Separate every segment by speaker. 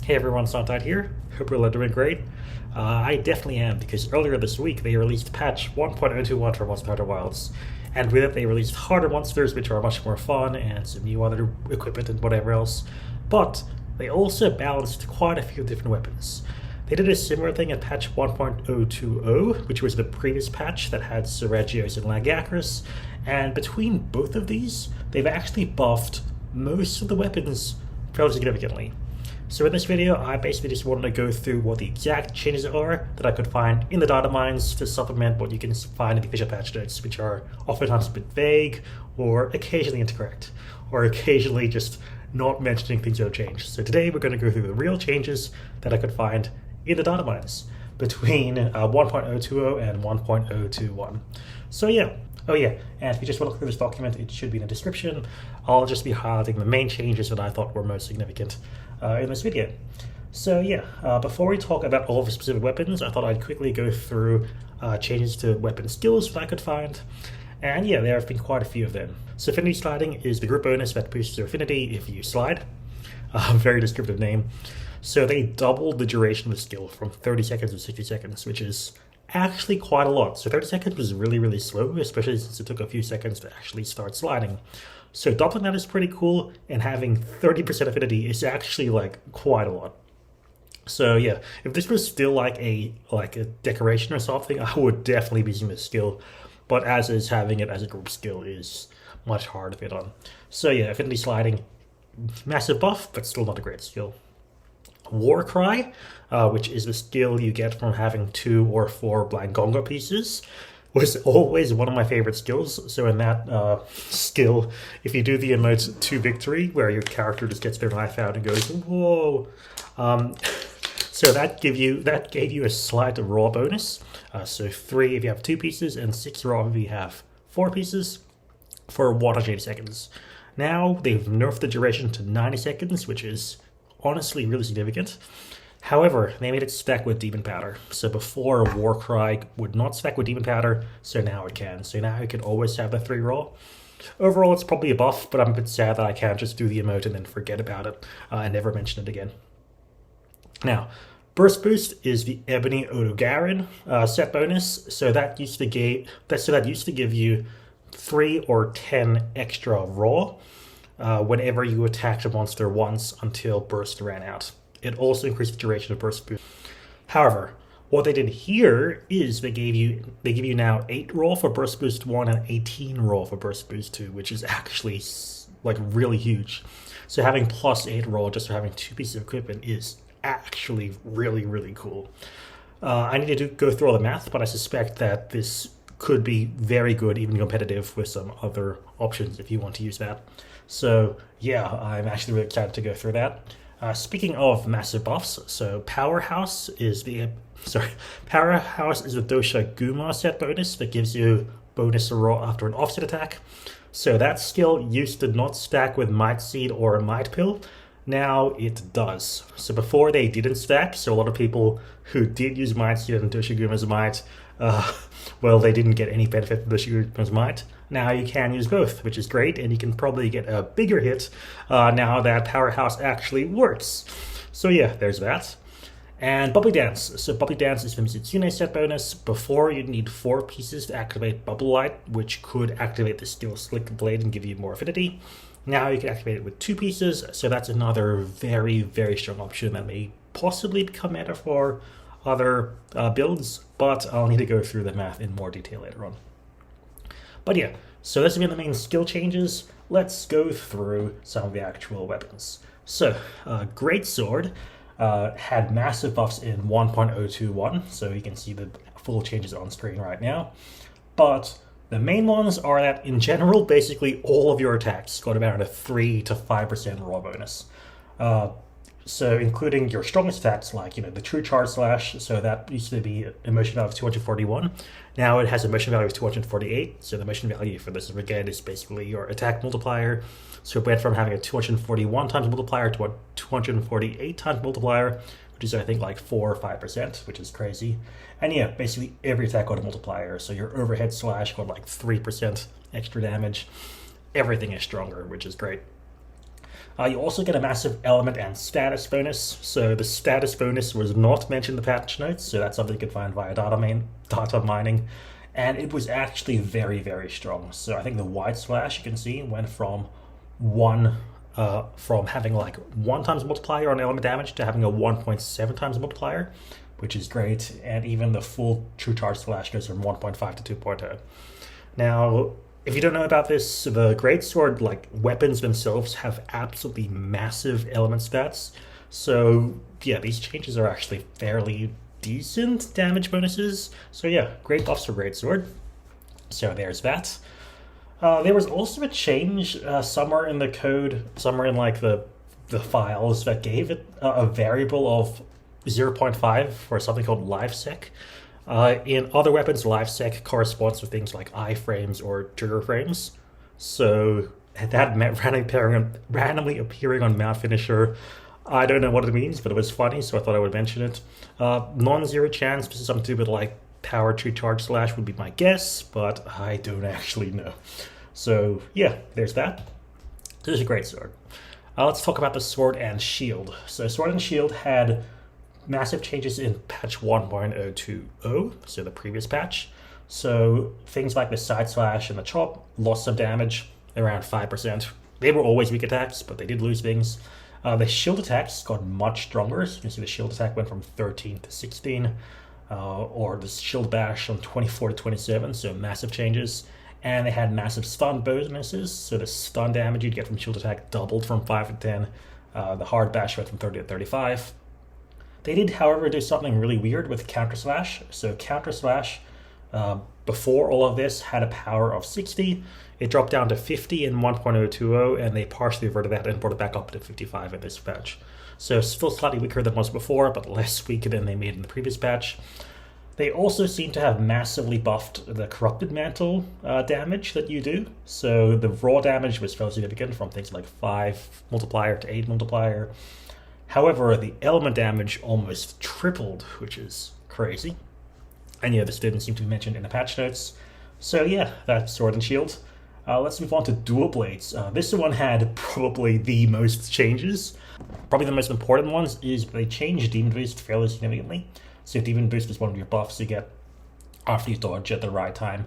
Speaker 1: Hey everyone, SunTide here. Hope you're all doing great. I definitely am, because earlier this week they released patch 1.021 for Monster Hunter Wilds. And with it they released harder monsters, which are much more fun, and some new other equipment and whatever else. But they also balanced quite a few different weapons. They did a similar thing at patch 1.020, which was the previous patch that had Seregios and Lagacris, and between both of these, they've actually buffed most of the weapons fairly significantly. So in this video, I basically just wanted to go through what the exact changes are that I could find in the data mines to supplement what you can find in the official patch notes, which are oftentimes a bit vague, or occasionally incorrect, or occasionally just not mentioning things that have changed. So today we're going to go through the real changes that I could find in the data mines between 1.020 and 1.021. So yeah. Oh yeah, and if you just want to look through this document, it should be in the description. I'll just be highlighting the main changes that I thought were most significant in this video. So yeah, before we talk about all of the specific weapons, I thought I'd quickly go through changes to weapon skills that I could find. And yeah, there have been quite a few of them. So affinity sliding is the group bonus that boosts your affinity if you slide. Very descriptive name. So they doubled the duration of the skill from 30 seconds to 60 seconds, which is actually quite a lot. So 30 seconds was really slow, especially since it took a few seconds to actually start sliding. So doubling that is pretty cool, and having 30% affinity is actually like quite a lot. So yeah, if this was still like a decoration or something, I would definitely be using this skill. But as is, having it as a group skill is much harder to fit on. So yeah, affinity sliding, massive buff, but still not a great skill. War Cry, which is the skill you get from having 2 or 4 Blangonga pieces, was always one of my favorite skills. So in that skill, if you do the emote to victory, where your character just gets their knife out and goes, whoa, so that gave you a slight raw bonus. So 3 if you have 2 pieces, and 6 raw if you have 4 pieces, for 180 seconds. Now they've nerfed the duration to 90 seconds, which is honestly really significant. However, they made it stack with Demon Powder. So before, Warcry would not stack with Demon Powder, so now it can. So now you can always have the 3 raw. Overall, it's probably a buff, but I'm a bit sad that I can't just do the emote and then forget about it and never mention it again. Now, Burst Boost is the Ebony Odogarin set bonus. So that used to give you 3 or 10 extra raw whenever you attacked a monster once until Burst ran out. It also increased the duration of Burst Boost. However, what they did here is they give you now 8 raw for Burst Boost 1 and 18 raw for Burst Boost 2, which is actually like really huge. So having plus 8 raw just for having 2 pieces of equipment is actually really cool. I need to go through all the math, but I suspect that this could be very good, even competitive, with some other options if you want to use that. So yeah, I'm actually really excited to go through that. Speaking of massive buffs, so Powerhouse is the Dosha Guma set bonus that gives you bonus raw after an offset attack. So that skill used to not stack with Might Seed or Might Pill. Now it does. So before they didn't stack, so a lot of people who did use Might Seed and Dosha Guma's Might, well, they didn't get any benefit from Dosha Guma's Might. Now you can use both, which is great, and you can probably get a bigger hit now that Powerhouse actually works. So yeah, there's that. And Bubbly Dance. So Bubbly Dance is the Mizitsune set bonus. Before, you'd need 4 pieces to activate Bubble Light, which could activate the skill Slick Blade and give you more affinity. Now you can activate it with 2 pieces, so that's another very strong option that may possibly become meta for other builds, but I'll need to go through the math in more detail later on. But yeah, so this has been the main skill changes. Let's go through some of the actual weapons. So, Greatsword had massive buffs in 1.021, so you can see the full changes on screen right now. But the main ones are that, in general, basically all of your attacks got about a 3 to 5% raw bonus. So including your strongest attacks, like, the True Charge Slash, so that used to be a motion value of 241. Now it has a motion value of 248, so the motion value for this, again, is basically your attack multiplier. So it went from having a 241 times multiplier to a 248 times multiplier, which is, I think, like 4 or 5%, which is crazy. And yeah, basically every attack got a multiplier, so your overhead slash got like 3% extra damage. Everything is stronger, which is great. You also get a massive element and status bonus. So the status bonus was not mentioned in the patch notes, so that's something you can find via data mining. And it was actually very, very strong. So I think the Wide Slash, you can see, went from having like 1 times multiplier on element damage to having a 1.7 times multiplier, which is great. And even the full True Charge Slash goes from 1.5 to 2.0. Now, if you don't know about this, the Greatsword, like weapons themselves, have absolutely massive element stats. So yeah, these changes are actually fairly decent damage bonuses. So yeah, great buffs for Greatsword. So there's that. There was also a change somewhere in the code, somewhere in like the files, that gave it a variable of 0.5 for something called LiveSec. In other weapons, LiveSec corresponds to things like iframes or trigger frames. So that randomly appearing on Mount Finisher, I don't know what it means, but it was funny, so I thought I would mention it. Non-zero chance, this is something to do with like power tree charge slash would be my guess, but I don't actually know. So yeah, there's that. This is a great sword. Let's talk about the sword and shield. So sword and shield had massive changes in patch 1.020, so the previous patch. So things like the side slash and the chop lost some damage, around 5%. They were always weak attacks, but they did lose things. The shield attacks got much stronger. So you can see the shield attack went from 13 to 16, or the shield bash from 24 to 27, so massive changes. And they had massive stun bonuses, so the stun damage you'd get from shield attack doubled from 5 to 10. The hard bash went from 30 to 35. They did, however, do something really weird with Counter Slash. So Counter Slash, before all of this, had a power of 60. It dropped down to 50 in 1.020, and they partially reverted that and brought it back up to 55 in this patch. So still slightly weaker than it was before, but less weak than they made in the previous patch. They also seem to have massively buffed the Corrupted Mantle damage that you do. So the raw damage was fairly significant, from things like 5 multiplier to 8 multiplier. However, the element damage almost tripled, which is crazy. And yeah, this didn't seem to be mentioned in the patch notes. So yeah, that's Sword and Shield. Let's move on to Dual Blades. This one had probably the most changes. Probably the most important ones is they changed Demon Boost fairly significantly. So Demon Boost is one of your buffs you get after you dodge at the right time.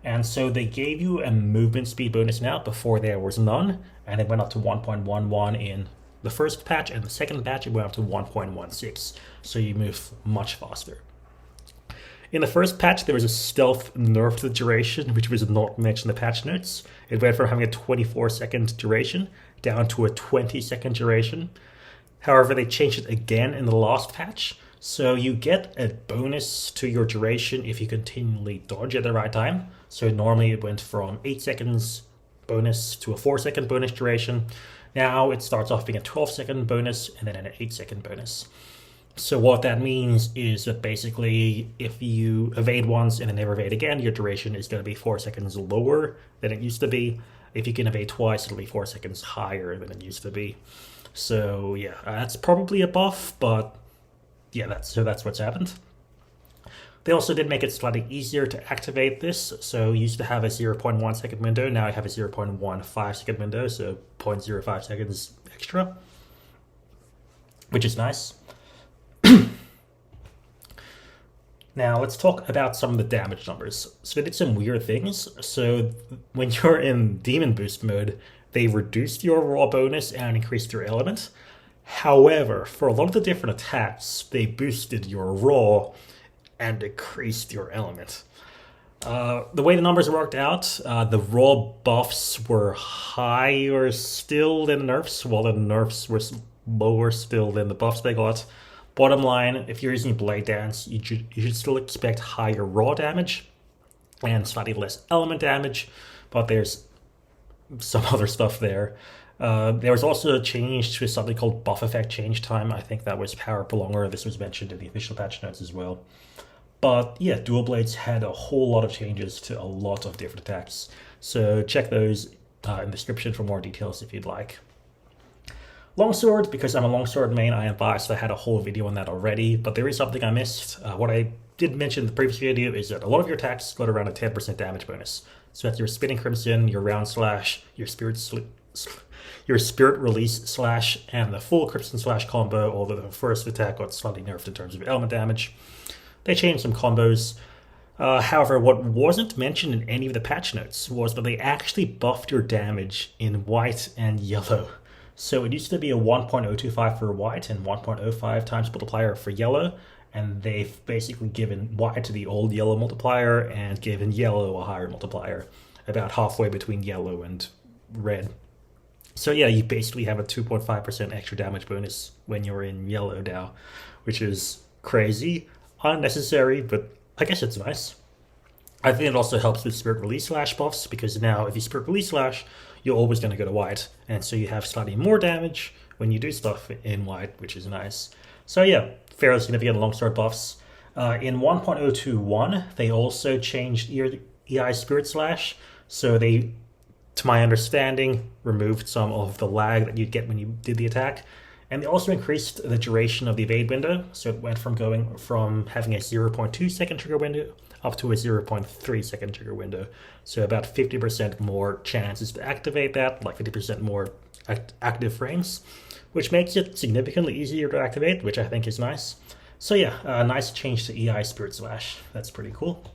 Speaker 1: And so they gave you a movement speed bonus now. Before there was none, and it went up to 1.11 in the first patch, and the second patch it went up to 1.16, so you move much faster. In the first patch, there was a stealth nerf to the duration, which was not mentioned in the patch notes. It went from having a 24-second duration down to a 20-second duration. However, they changed it again in the last patch, so you get a bonus to your duration if you continually dodge at the right time. So normally it went from 8 seconds bonus to a 4-second bonus duration. Now it starts off being a 12-second bonus and then an 8-second bonus. So what that means is that basically if you evade once and then never evade again, your duration is going to be 4 seconds lower than it used to be. If you can evade twice, it'll be 4 seconds higher than it used to be. So yeah, that's probably a buff, but yeah, that's what's happened. They also did make it slightly easier to activate this. So you used to have a 0.1 second window. Now I have a 0.15 second window, so 0.05 seconds extra, which is nice. Now let's talk about some of the damage numbers. So they did some weird things. So when you're in Demon Boost mode, they reduced your raw bonus and increased your element. However, for a lot of the different attacks, they boosted your raw and decreased your element. The way the numbers worked out, the raw buffs were higher still than the nerfs, while the nerfs were lower still than the buffs they got. Bottom line, if you're using Blade Dance, you should still expect higher raw damage and slightly less element damage, but there's some other stuff there. There was also a change to something called buff effect change time. I think that was power prolonger. This was mentioned in the official patch notes as well. But yeah, Dual Blades had a whole lot of changes to a lot of different attacks. So check those in the description for more details if you'd like. Longsword, because I'm a longsword main, I am biased. I had a whole video on that already, but there is something I missed. What I did mention in the previous video is that a lot of your attacks got around a 10% damage bonus. So that's your Spinning Crimson, your Round Slash, your your Spirit Release Slash and the full Crimson Slash combo, although the first attack got slightly nerfed in terms of element damage. They changed some combos. However, what wasn't mentioned in any of the patch notes was that they actually buffed your damage in white and yellow. So it used to be a 1.025 for white and 1.05 times multiplier for yellow, and they've basically given white to the old yellow multiplier and given yellow a higher multiplier, about halfway between yellow and red. So yeah, you basically have a 2.5% extra damage bonus when you're in yellow now, which is crazy, unnecessary, but I guess it's nice. I think it also helps with Spirit Release Slash buffs, because now if you Spirit Release Slash, you're always going to go to white, and so you have slightly more damage when you do stuff in white, which is nice. So yeah, fairly significant longsword buffs. In 1.021, they also changed EI Spirit Slash, so they, to my understanding, removed some of the lag that you'd get when you did the attack. And they also increased the duration of the evade window, so it went from going from having a 0.2 second trigger window up to a 0.3 second trigger window. So about 50% more chances to activate that, like 50% more active frames, which makes it significantly easier to activate, which I think is nice. So yeah, a nice change to EI Spirit Slash. That's pretty cool.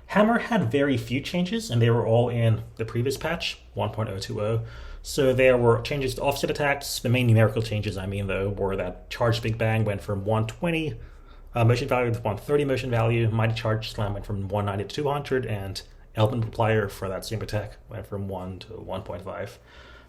Speaker 1: Hammer had very few changes, and they were all in the previous patch, 1.020. So there were changes to offset attacks. The main numerical changes, I mean, though, were that Charge Big Bang went from 120 motion value to 130 motion value, Mighty Charge Slam went from 190 to 200, and Element Multiplier for that same attack went from 1 to 1.5.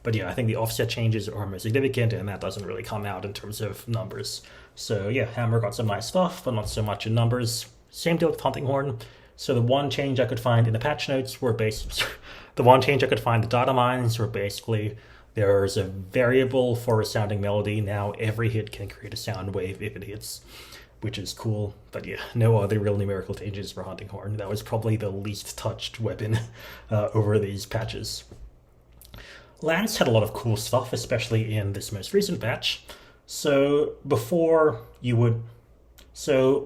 Speaker 1: But yeah, I think the offset changes are most significant, and that doesn't really come out in terms of numbers. So yeah, Hammer got some nice stuff, but not so much in numbers. Same deal with Hunting Horn. So the one change I could find in the patch notes were the data mines were basically there's a variable for a sounding melody. Now every hit can create a sound wave if it hits, which is cool. But yeah, no other real numerical changes for Hunting Horn. That was probably the least touched weapon over these patches. Lance had a lot of cool stuff, especially in this most recent patch. So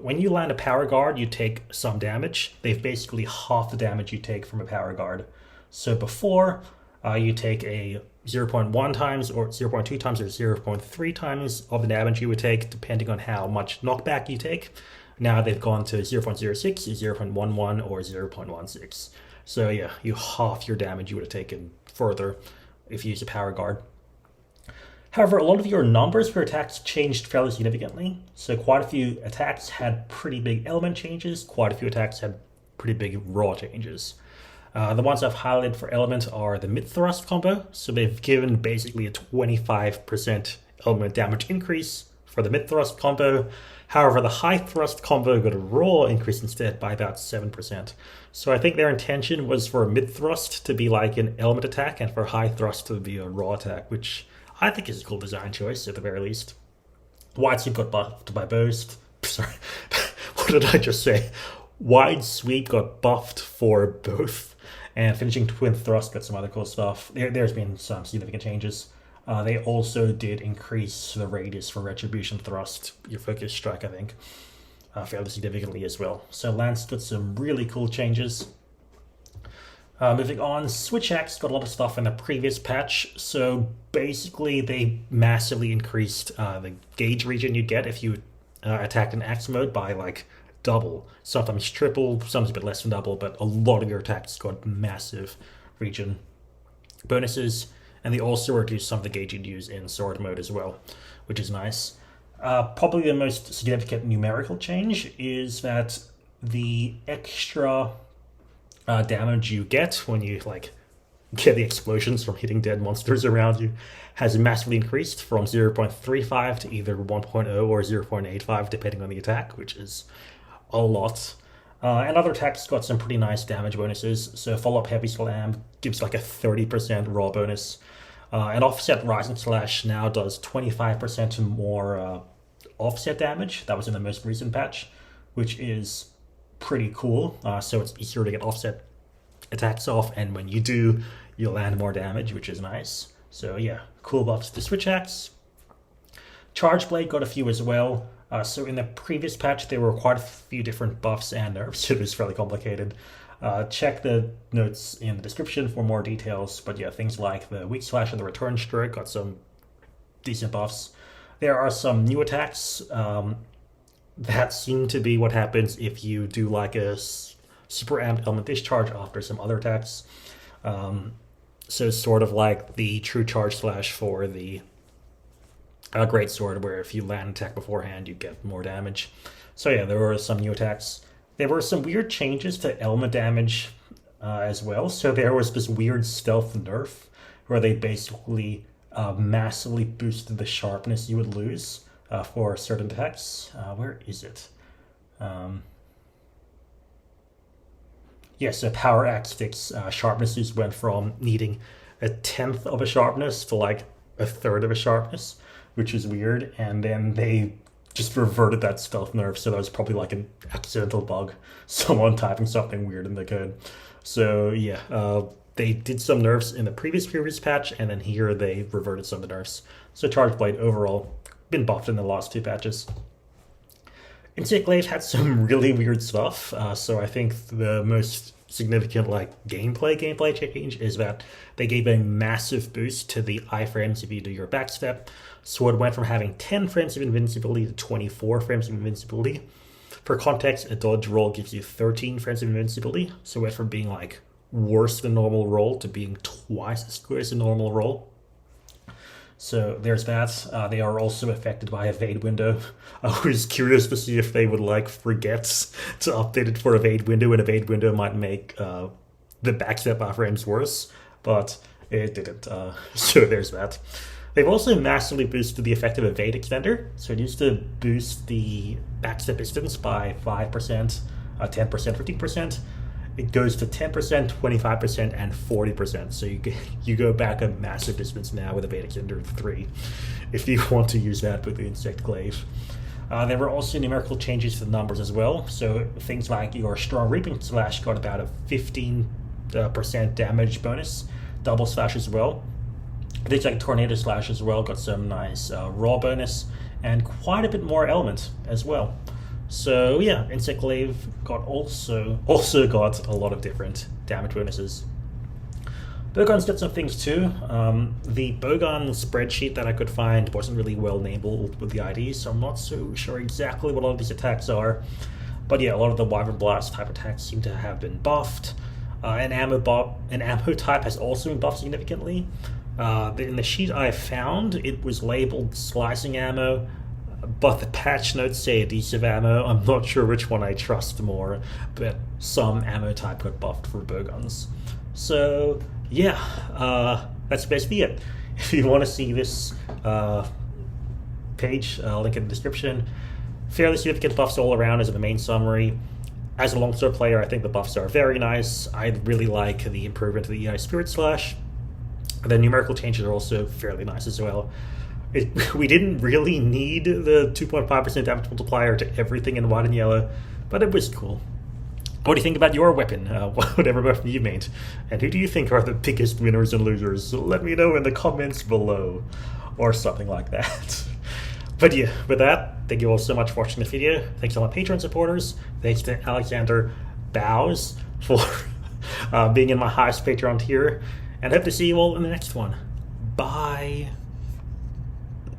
Speaker 1: when you land a power guard, you take some damage. They've basically half the damage you take from a power guard. So before, you take a 0.1 times or 0.2 times or 0.3 times of the damage you would take, depending on how much knockback you take. Now they've gone to 0.06, 0.11, or 0.16. So yeah, you half your damage you would have taken further if you use a power guard. However, a lot of your numbers for attacks changed fairly significantly. So quite a few attacks had pretty big element changes. Quite a few attacks had pretty big raw changes. The ones I've highlighted for element are the mid-thrust combo. So they've given basically a 25% element damage increase for the mid-thrust combo. However, the high-thrust combo got a raw increase instead by about 7%. So I think their intention was for mid-thrust to be like an element attack and for high-thrust to be a raw attack, which I think is a cool design choice at the very least. Wide Sweep got buffed by Boast. Sorry, what did I just say? Wide Sweep got buffed for both. And Finishing Twin Thrust got some other cool stuff. There's been some significant changes. They also did increase the radius for Retribution Thrust, your Focus Strike, I think, fairly significantly as well. So Lance got some really cool changes. Moving on, Switch Axe got a lot of stuff in the previous patch. So basically, they massively increased the gauge region you get if you attacked in Axe mode by like double, sometimes triple, sometimes a bit less than double, but a lot of your attacks got massive region bonuses. And they also reduced some of the gauge you'd use in sword mode as well, which is nice. Probably the most significant numerical change is that the extra damage you get when you get the explosions from hitting dead monsters around you has massively increased from 0.35 to either 1.0 or 0.85 depending on the attack, which is a lot. And other attacks got some pretty nice damage bonuses. So Follow-Up Heavy Slam gives like a 30% raw bonus. And Offset Rising Slash now does 25% more offset damage. That was in the most recent patch, which is pretty cool. So it's easier to get offset attacks off, and when you do, you'll land more damage, which is nice. So yeah, cool buffs to Switch Axe. Charge Blade got a few as well. So in the previous patch, there were quite a few different buffs and nerfs. It was fairly complicated. Check the notes in the description for more details. But yeah, things like the weak slash and the return stroke got some decent buffs. There are some new attacks that seem to be what happens if you do like a super amped element discharge after some other attacks. So it's sort of like the true charge slash for the great sword, where if you land an attack beforehand, you get more damage. So yeah, there were some new attacks. There were some weird changes to element damage as well. So there was this weird stealth nerf where they basically massively boosted the sharpness you would lose for certain attacks. Where is it? Yeah, so power axe sticks sharpnesses went from needing 1/10 of a sharpness to like 1/3 of a sharpness, which is weird. And then they just reverted that stealth nerf, so that was probably like an accidental bug, someone typing something weird in the code. So yeah, they did some nerfs in the previous patch, and then here they reverted some of the nerfs. So Charge Blade overall been buffed in the last 2 patches. Implicit Glaive had some really weird stuff, so I think the most significant like gameplay change is that they gave a massive boost to the iframes if you do your backstep. So it went from having 10 frames of invincibility to 24 frames of invincibility. For context, a dodge roll gives you 13 frames of invincibility, so it went from being like worse than normal roll to being twice as good as a normal roll. So there's that. They are also affected by evade window. I was curious to see if they would like forget to update it for evade window, and evade window might make the backstep iframes worse, but it didn't. So there's that. They've also massively boosted the effective evade extender. So it used to boost the backstep distance by 5%, 10%, 15%. It goes to 10%, 25%, and 40%. So you go back a massive distance now with evade extender 3 if you want to use that with the Insect Glaive. There were also numerical changes to the numbers as well. So things like your Strong Reaping Slash got about a 15% damage bonus, double slash as well. Things like Tornado Slash as well got some nice raw bonus, and quite a bit more element as well. So yeah, Insect Glaive got also got a lot of different damage bonuses. Bowguns got some things too. The Bowgun spreadsheet that I could find wasn't really well labeled with the IDs, so I'm not so sure exactly what all of these attacks are. But yeah, a lot of the Wyvern Blast type attacks seem to have been buffed. An ammo type has also been buffed significantly. In the sheet I found, it was labeled slicing ammo, but the patch notes say adhesive ammo. I'm not sure which one I trust more, but some ammo type got buffed for Bowguns. So yeah, that's basically it. If you want to see this page, link in the description. Fairly significant buffs all around as the main summary. As a longsword player, I think the buffs are very nice. I really like the improvement to the EI Spirit Slash. The numerical changes are also fairly nice as well. We didn't really need the 2.5% damage multiplier to everything in white and yellow, but it was cool. What do you think about your weapon? Whatever weapon you made? And who do you think are the biggest winners and losers? So let me know in the comments below, or something like that. But yeah, with that, thank you all so much for watching the video. Thanks to all my Patreon supporters. Thanks to Alexander Bows for being in my highest Patreon tier. And I hope to see you all in the next one. Bye.